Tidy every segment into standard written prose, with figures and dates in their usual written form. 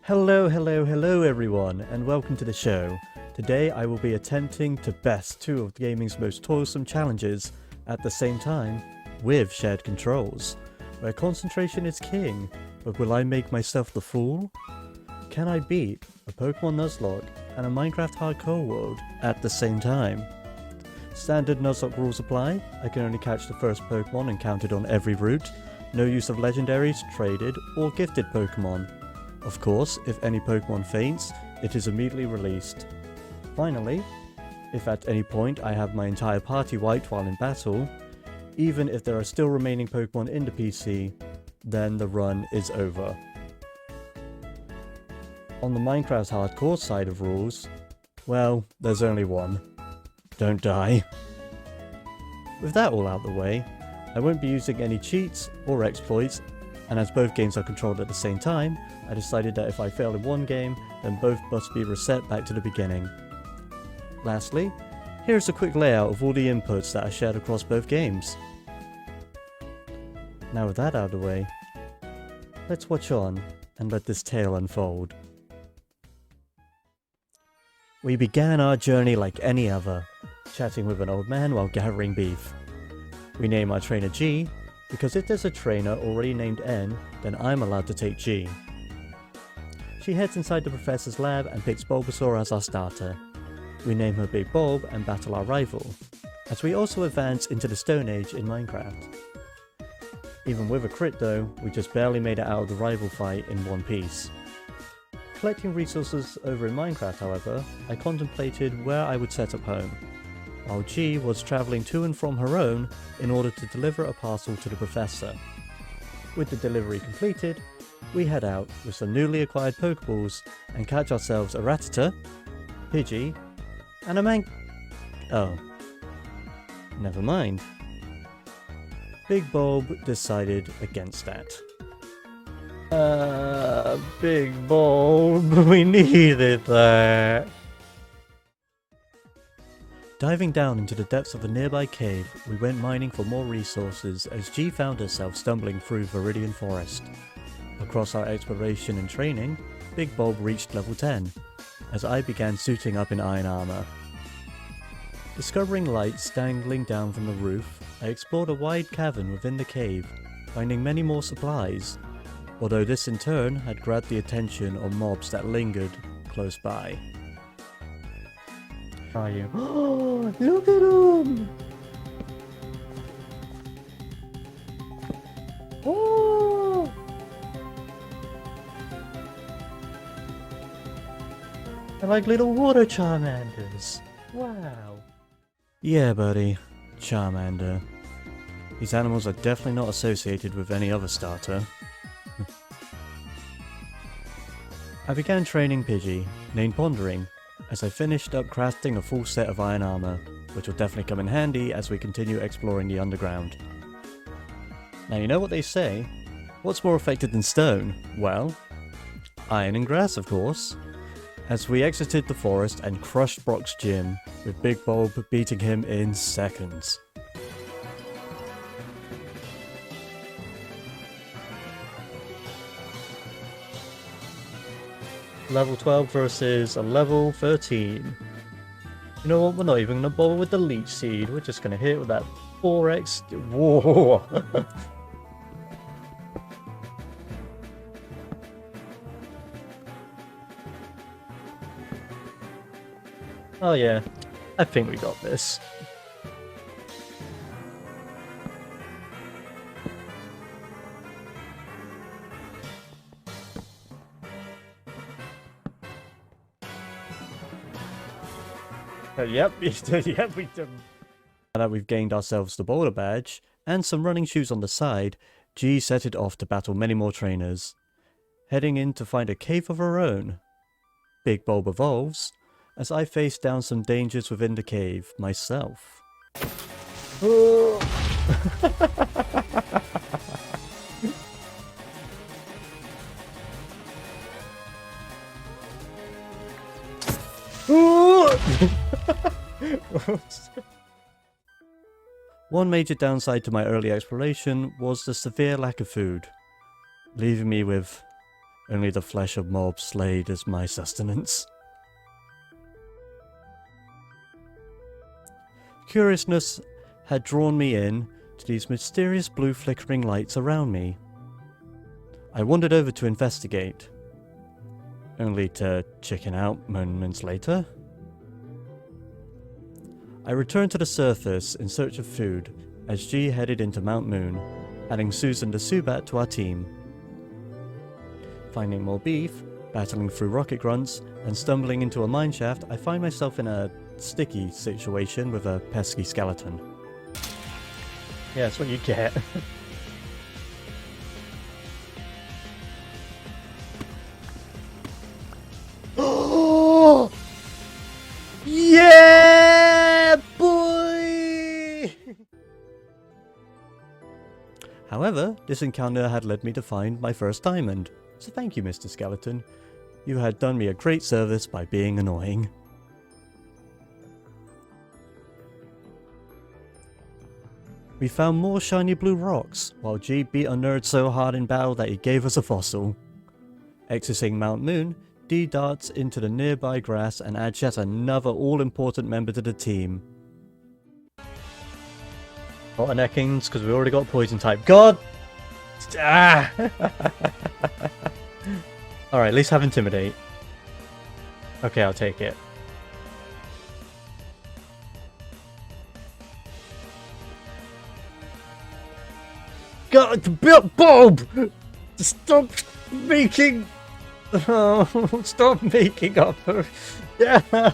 Hello everyone, and welcome to the show. Today I will be attempting to best two of gaming's most toilsome challenges at the same time, with shared controls, where concentration is king, but will I make myself the fool? Can I beat a Pokémon Nuzlocke and a Minecraft hardcore world at the same time? Standard Nuzlocke rules apply. I can only catch the first Pokémon encountered on every route, no use of legendaries, traded, or gifted Pokémon. Of course, if any Pokémon faints, it is immediately released. Finally, if at any point I have my entire party wiped while in battle, even if there are still remaining Pokémon in the PC, then the run is over. On the Minecraft hardcore side of rules, well, there's only one. Don't die. With that all out the way, I won't be using any cheats or exploits, and as both games are controlled at the same time, I decided that if I fail in one game, then both must be reset back to the beginning. Lastly, here's a quick layout of all the inputs that are shared across both games. Now with that out of the way, let's watch on and let this tale unfold. We began our journey like any other, chatting with an old man while gathering beef. We name our trainer G, because if there's a trainer already named N, then I'm allowed to take G. She heads inside the professor's lab and picks Bulbasaur as our starter. We name her Big Bulb and battle our rival, as we also advance into the Stone Age in Minecraft. Even with a crit though, we just barely made it out of the rival fight in one piece. Collecting resources over in Minecraft, however, I contemplated where I would set up home, while G was travelling to and from her own in order to deliver a parcel to the professor. With the delivery completed, we head out with some newly acquired Pokeballs and catch ourselves a Rattata, Pidgey, and a Oh. Never mind. Big Bulb decided against that. Big Bulb, we needed that. Diving down into the depths of a nearby cave, we went mining for more resources as G found herself stumbling through Viridian Forest. Across our exploration and training, Big Bulb reached level 10, as I began suiting up in iron armor. Discovering lights dangling down from the roof, I explored a wide cavern within the cave, finding many more supplies, although this in turn had grabbed the attention of mobs that lingered close by. Are you? Oh, look at him! Oh! They're like little water Charmanders. Wow. Yeah, buddy. Charmander. These animals are definitely not associated with any other starter. I began training Pidgey, named Pondering, as I finished up crafting a full set of iron armor, which will definitely come in handy as we continue exploring the underground. Now you know what they say, what's more effective than stone? Well, iron and grass of course. As we exited the forest and crushed Brock's gym, with Big Bulb beating him in seconds. Level 12 versus a level 13. You know what, we're not even going to bother with the Leech Seed, we're just going to hit it with that 4x... Whoa! Oh yeah, I think we got this. Yep, yep, we did. Now that we've gained ourselves the Boulder Badge, and some running shoes on the side, G set it off to battle many more trainers. Heading in to find a cave of her own. Big Bulb evolves, as I face down some dangers within the cave, myself. One major downside to my early exploration was the severe lack of food, leaving me with Only the flesh of mobs slayed is my sustenance. Curiousness had drawn me in to these mysterious blue flickering lights around me. I wandered over to investigate, only to chicken out moments later. I returned to the surface in search of food as G headed into Mount Moon, adding Susan the Subat to our team. Finding more beef, battling through rocket grunts, and stumbling into a mineshaft, I find myself in a sticky situation with a pesky skeleton. Yeah, that's what you get. Oh! Yeah, boy! However, this encounter had led me to find my first diamond, so thank you, Mr. Skeleton. You had done me a great service by being annoying. We found more shiny blue rocks, while G beat a nerd so hard in battle that he gave us a fossil. Exiting Mount Moon, D darts into the nearby grass and adds yet another all-important member to the team. Bottleneckings, because we already got poison type. God! Ah! Alright, at least have Intimidate. Okay, I'll take it. God, Bob! Stop making... Oh, stop making up. Yeah.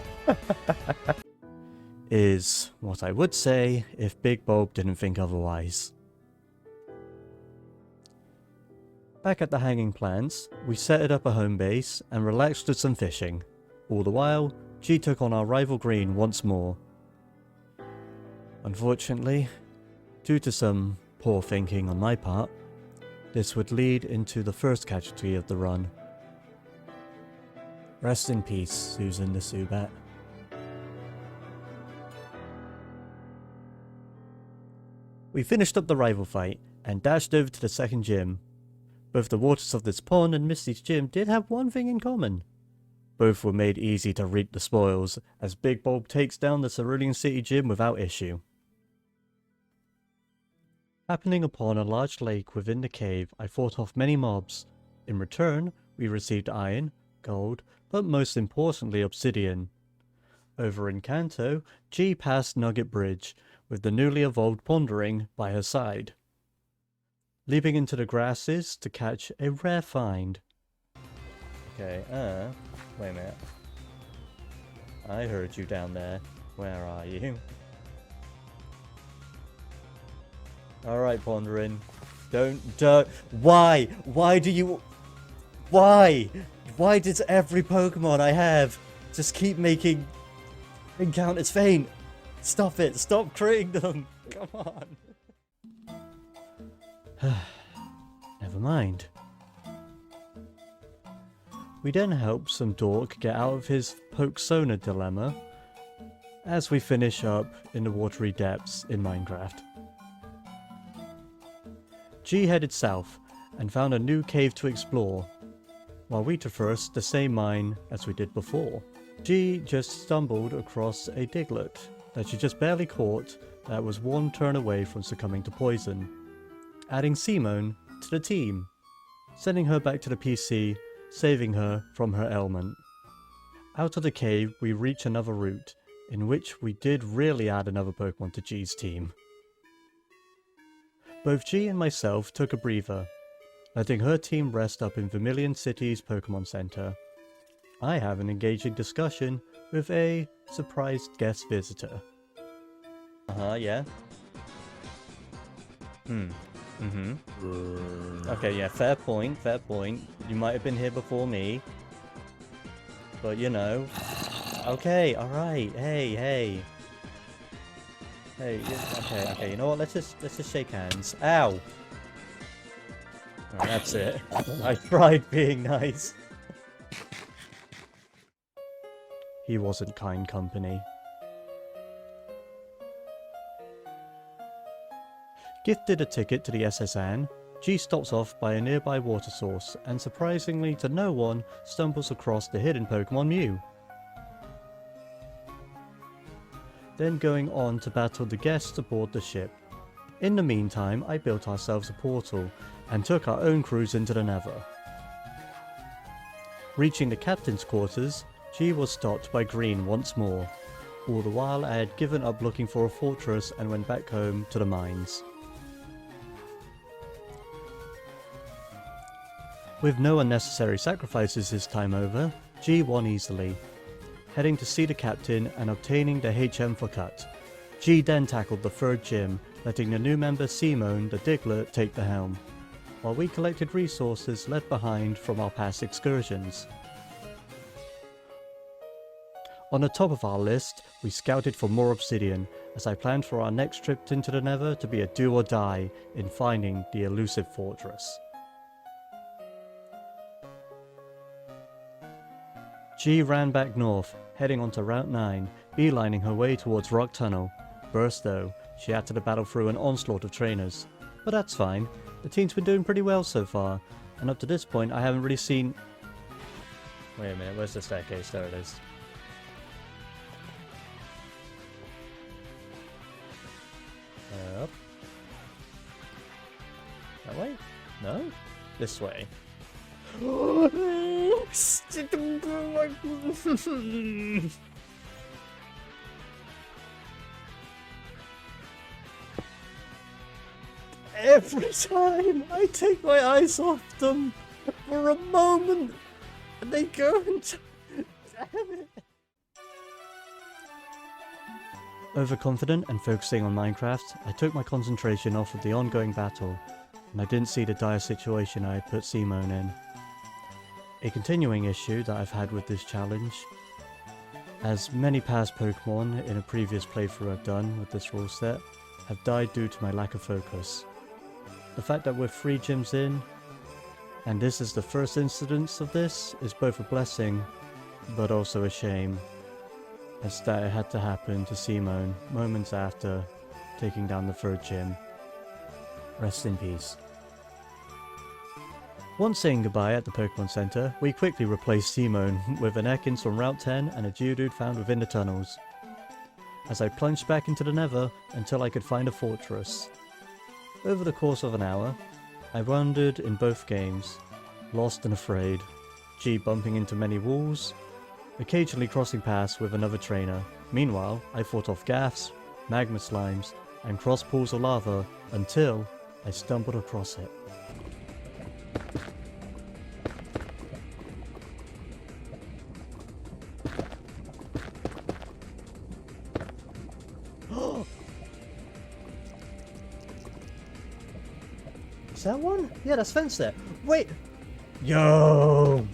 Is what I would say if Big Bulb didn't think otherwise. Back at the Hanging Plants, we set up a home base and relaxed with some fishing. All the while, G took on our rival Green once more. Unfortunately, due to some poor thinking on my part, this would lead into the first casualty of the run. Rest in peace, Susan the Subat. We finished up the rival fight and dashed over to the second gym. Both the waters of this pond and Misty's gym did have one thing in common. Both were made easy to reap the spoils, as Big Bulb takes down the Cerulean City gym without issue. Happening upon a large lake within the cave, I fought off many mobs. In return, we received iron, gold, but most importantly obsidian. Over in Kanto, G passed Nugget Bridge, with the newly evolved Pondering by her side. Leaping into the grasses to catch a rare find. Okay, wait a minute. I heard you down there. Where are you? Alright, Pondering. Don't, why? Why do you... Why? Why does every Pokemon I have just keep making encounters faint? Stop it, stop creating them. Come on. Never mind. We then help some dork get out of his Pokesona dilemma as we finish up in the watery depths in Minecraft. G headed south and found a new cave to explore, while we traversed the same mine as we did before. G just stumbled across a Diglett that she just barely caught that was one turn away from succumbing to poison, adding Simone to the team, sending her back to the PC, saving her from her ailment. Out of the cave we reach another route, in which we did really add another Pokemon to G's team. Both G and myself took a breather, letting her team rest up in Vermilion City's Pokemon Center. I have an engaging discussion with a surprised guest visitor. Yeah. Okay, yeah, fair point, fair point. You might have been here before me. But, you know. Okay, alright, hey. Hey, okay, you know what, let's just shake hands. Ow! Alright, that's it. I tried being nice. He wasn't kind company. Gifted a ticket to the SSN, G stops off by a nearby water source and surprisingly to no one stumbles across the hidden Pokemon Mew. Then going on to battle the guests aboard the ship. In the meantime, I built ourselves a portal and took our own cruise into the Nether. Reaching the captain's quarters, G was stopped by Green once more. All the while I had given up looking for a fortress and went back home to the mines. With no unnecessary sacrifices this time over, G won easily, heading to see the captain and obtaining the HM for cut. G then tackled the third gym, letting the new member Simone the Diglett take the helm, while we collected resources left behind from our past excursions. On the top of our list, we scouted for more obsidian, as I planned for our next trip into the Nether to be a do or die in finding the elusive fortress. G ran back north, heading onto Route 9, beelining her way towards Rock Tunnel. First though, she had to battle through an onslaught of trainers. But that's fine, the team's been doing pretty well so far, and up to this point I haven't really seen... Wait a minute, where's the staircase? There it is. Up. That way? No? This way. Every time I take my eyes off them for a moment, and they go and... Damn it. Overconfident and focusing on Minecraft, I took my concentration off of the ongoing battle, and I didn't see the dire situation I had put Simone in. A continuing issue that I've had with this challenge, as many past Pokemon in a previous playthrough I've done with this rule set, have died due to my lack of focus. The fact that we're 3 gyms in, and this is the first incidence of this, is both a blessing, but also a shame, as that it had to happen to Simone moments after taking down the 3rd gym. Rest in peace. Once saying goodbye at the Pokemon Center, we quickly replaced Simone with an Ekans from Route 10 and a Geodude found within the tunnels, as I plunged back into the Nether until I could find a fortress. Over the course of an hour, I wandered in both games, lost and afraid, G bumping into many walls, occasionally crossing paths with another trainer. Meanwhile, I fought off Gaffs, Magma Slimes, and crossed pools of lava until I stumbled across it. Is that one? Yeah, that's fenced there. Wait! Yo!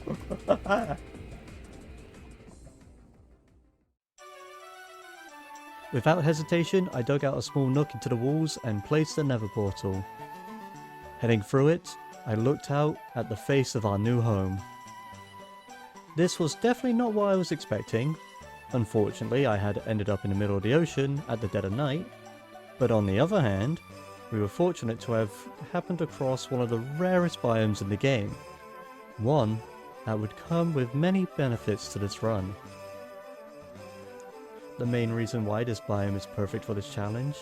Without hesitation, I dug out a small nook into the walls and placed the Nether portal. Heading through it, I looked out at the face of our new home. This was definitely not what I was expecting. Unfortunately, I had ended up in the middle of the ocean at the dead of night. But on the other hand, we were fortunate to have happened across one of the rarest biomes in the game. One that would come with many benefits to this run. The main reason why this biome is perfect for this challenge?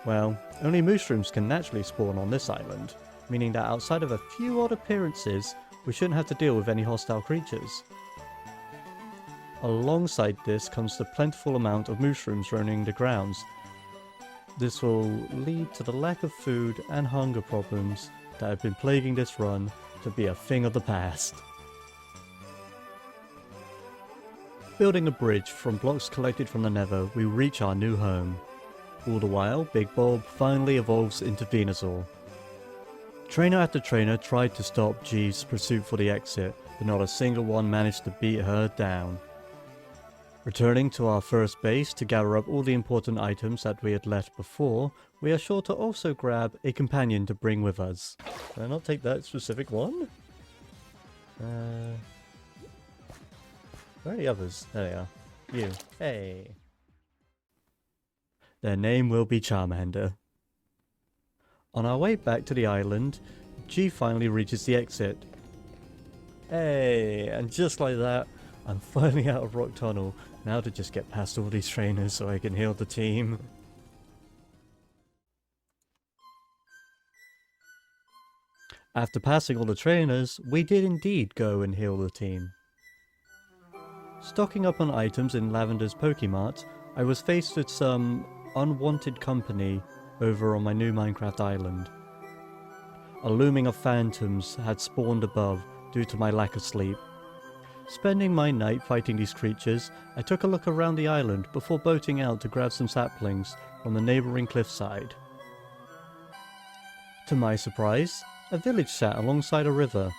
Well, only mushrooms can naturally spawn on this island, meaning that outside of a few odd appearances, we shouldn't have to deal with any hostile creatures. Alongside this comes the plentiful amount of mushrooms roaming the grounds. This will lead to the lack of food and hunger problems that have been plaguing this run to be a thing of the past. Building a bridge from blocks collected from the Nether, we reach our new home. All the while, Big Bulb finally evolves into Venusaur. Trainer after trainer tried to stop G's pursuit for the exit, but not a single one managed to beat her down. Returning to our first base to gather up all the important items that we had left before, we are sure to also grab a companion to bring with us. Can I not take that specific one? Where are the others? There they are. You. Hey. Their name will be Charmander. On our way back to the island, G finally reaches the exit. Hey, and just like that, I'm finally out of Rock Tunnel. Now to just get past all these trainers so I can heal the team. After passing all the trainers, we did indeed go and heal the team. Stocking up on items in Lavender's Pokemart, I was faced with some unwanted company over on my new Minecraft island. A looming of phantoms had spawned above due to my lack of sleep. Spending my night fighting these creatures, I took a look around the island before boating out to grab some saplings from the neighbouring cliffside. To my surprise, a village sat alongside a river.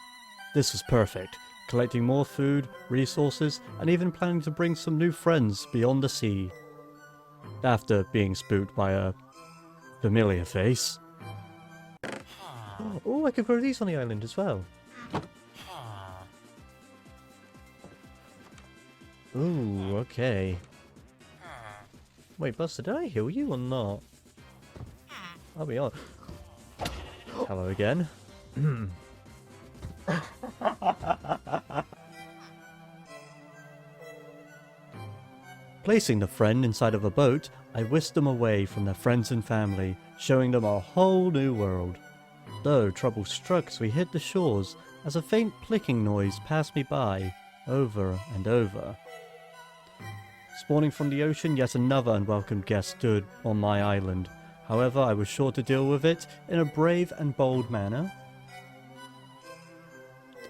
This was perfect, collecting more food, resources, and even planning to bring some new friends beyond the sea. After being spooked by a familiar face. Oh, I could grow these on the island as well. Ooh, okay. Wait, Buster, did I heal you or not? I'll be honest. Hello again. Placing the friend inside of a boat, I whisked them away from their friends and family, showing them a whole new world. Though trouble struck as we hit the shores, as a faint clicking noise passed me by, over and over. Spawning from the ocean, yet another unwelcome guest stood on my island. However, I was sure to deal with it in a brave and bold manner.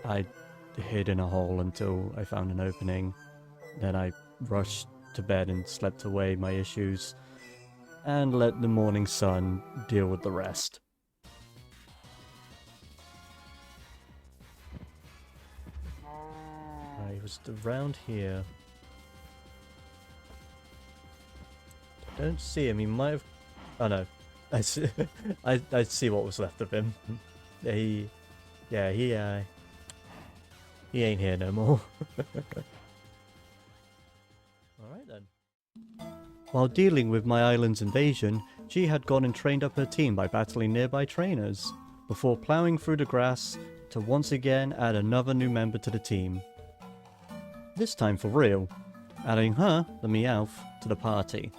I hid in a hole until I found an opening. Then I rushed to bed and slept away my issues, and let the morning sun deal with the rest. He was around here. I don't see him. He might have. Oh no, I see. I see what was left of him. He ain't here no more. Alright then. While dealing with my island's invasion, G had gone and trained up her team by battling nearby trainers, before ploughing through the grass to once again add another new member to the team. This time for real, adding her, the Meowth, to the party.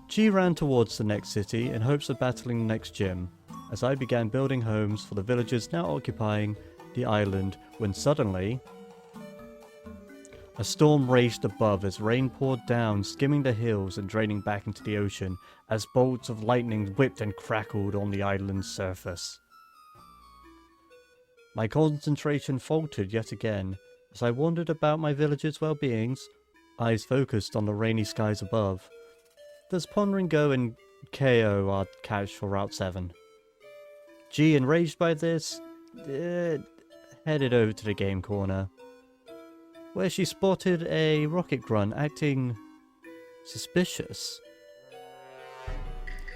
G ran towards the next city in hopes of battling the next gym, as I began building homes for the villagers now occupying the island when suddenly a storm raged above as rain poured down, skimming the hills and draining back into the ocean as bolts of lightning whipped and crackled on the island's surface. My concentration faltered yet again as I wondered about my villagers' well-beings, eyes focused on the rainy skies above. Does Pondering Go and KO our catch for Route 7? G, enraged by this, headed over to the game corner, where she spotted a rocket grunt acting suspicious.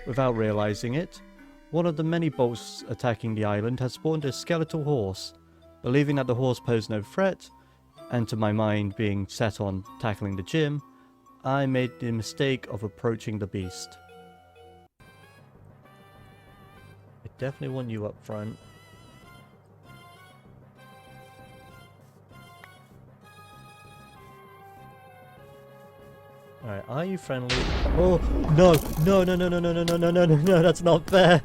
Without realizing it, one of the many bolts attacking the island had spawned a skeletal horse. Believing that the horse posed no threat, and to my mind being set on tackling the gym, I made the mistake of approaching the beast. I definitely want you up front. Alright, are you friendly? Oh, no! No, no, no, no, no, no, no, no, no, no, no, that's not fair!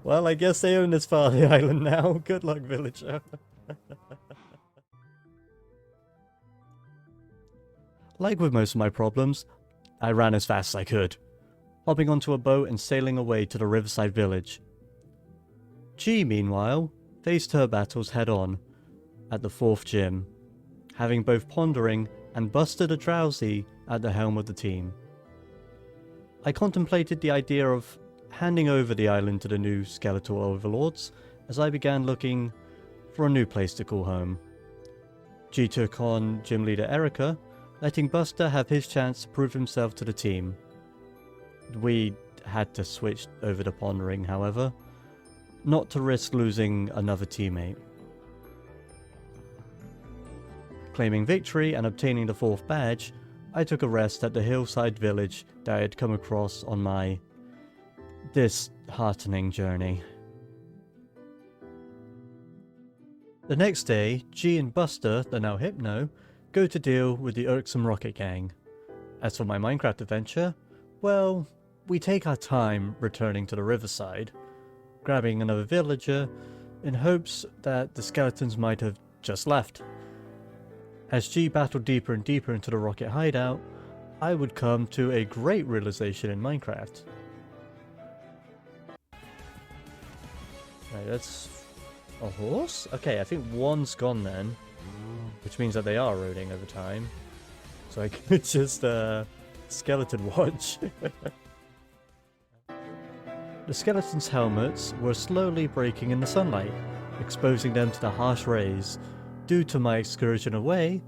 Well, I guess they own this part of the island now. Good luck, villager. Like with most of my problems, I ran as fast as I could, hopping onto a boat and sailing away to the riverside village. G, meanwhile, faced her battles head-on at the 4th gym, having both Pondering and Buster the Drowsy at the helm of the team. I contemplated the idea of handing over the island to the new skeletal overlords as I began looking for a new place to call home. G took on gym leader Erica, letting Buster have his chance to prove himself to the team. We had to switch over to Pondering, however, not to risk losing another teammate. Claiming victory and obtaining the 4th badge, I took a rest at the hillside village that I had come across on my disheartening journey. The next day, G and Buster, the now Hypno, go to deal with the irksome Rocket Gang. As for my Minecraft adventure, well, we take our time returning to the riverside, grabbing another villager in hopes that the skeletons might have just left. As G battled deeper and deeper into the rocket hideout, I would come to a great realization in Minecraft. Right, that's a horse? Okay, I think one's gone then, which means that they are eroding over time. So I could just skeleton watch. The skeletons' helmets were slowly breaking in the sunlight, exposing them to the harsh rays. Due to my excursion away,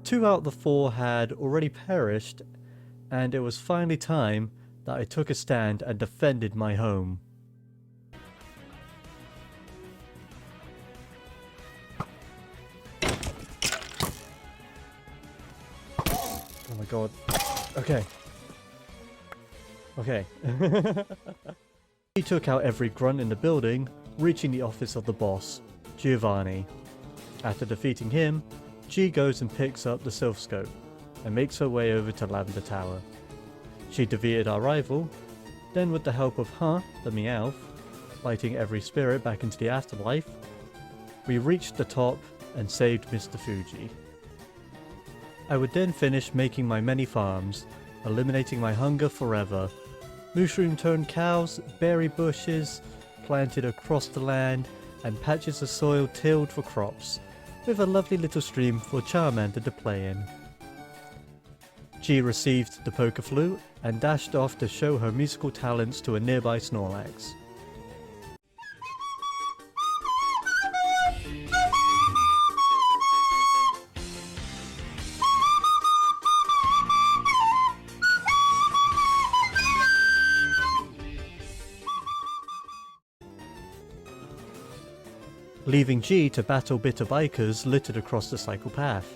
2 out of the 4 had already perished, and it was finally time that I took a stand and defended my home. Oh my god. Okay. Okay. He took out every grunt in the building, reaching the office of the boss, Giovanni. After defeating him, G goes and picks up the Sylph Scope and makes her way over to Lavender Tower. She defeated our rival, then with the help of the Meowth, lighting every spirit back into the afterlife, we reached the top and saved Mr. Fuji. I would then finish making my many farms, eliminating my hunger forever. Mushroom-turned cows, berry bushes planted across the land, and patches of soil tilled for crops, with a lovely little stream for Charmander to play in. G received the poker flute and dashed off to show her musical talents to a nearby Snorlax. Leaving G to battle bitter bikers littered across the cycle path.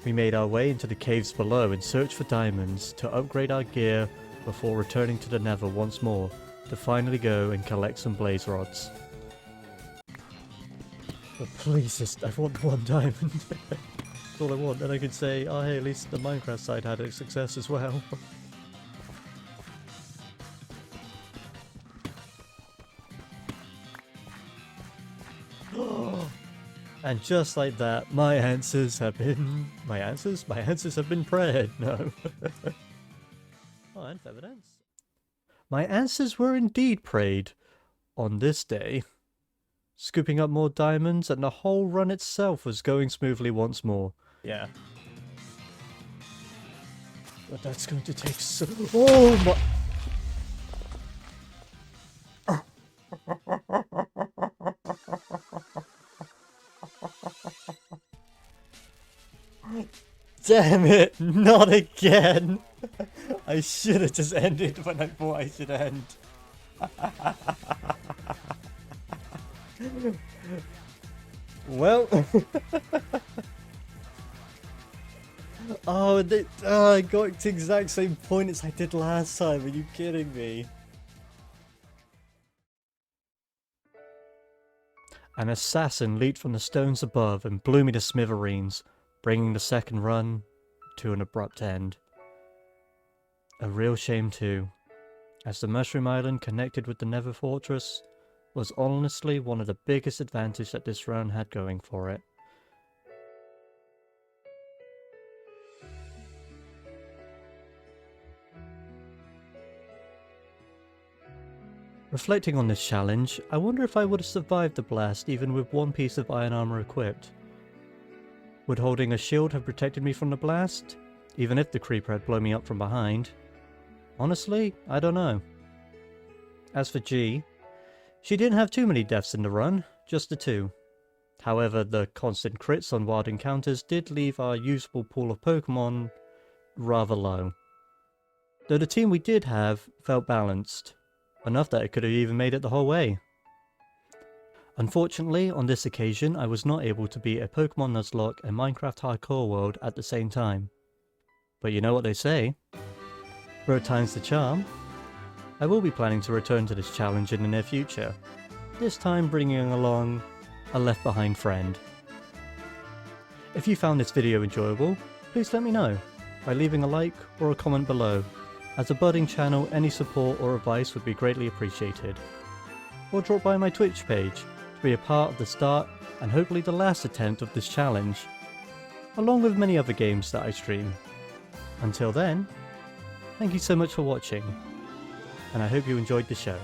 We made our way into the caves below in search for diamonds to upgrade our gear before returning to the Nether once more to finally go and collect some blaze rods. But please, I want 1 diamond. That's all I want, and I could say, oh hey, at least the Minecraft side had a success as well. And just like that, my answers have been... My answers have been prayed. No. Oh, and evidence. My answers were indeed prayed on this day. Scooping up more diamonds, and the whole run itself was going smoothly once more. Yeah. But that's going to take so... Oh my... Damn it, not again! I should have just ended when I thought I should end. Well... I got the exact same point as I did last time, are you kidding me? An assassin leaped from the stones above and blew me to smithereens, bringing the second run to an abrupt end. A real shame too, as the Mushroom Island connected with the Nether Fortress was honestly one of the biggest advantages that this run had going for it. Reflecting on this challenge, I wonder if I would have survived the blast even with 1 piece of iron armor equipped. Would holding a shield have protected me from the blast, even if the creeper had blown me up from behind? Honestly, I don't know. As for G, she didn't have too many deaths in the run, just the 2. However, the constant crits on wild encounters did leave our usable pool of Pokemon rather low. Though the team we did have felt balanced, enough that it could have even made it the whole way. Unfortunately, on this occasion I was not able to beat a Pokémon Nuzlocke and Minecraft Hardcore World at the same time. But you know what they say? Third time's the charm. I will be planning to return to this challenge in the near future, this time bringing along a left behind friend. If you found this video enjoyable, please let me know by leaving a like or a comment below. As a budding channel, any support or advice would be greatly appreciated. Or drop by my Twitch page to be a part of the start and hopefully the last attempt of this challenge, along with many other games that I stream. Until then, thank you so much for watching, and I hope you enjoyed the show.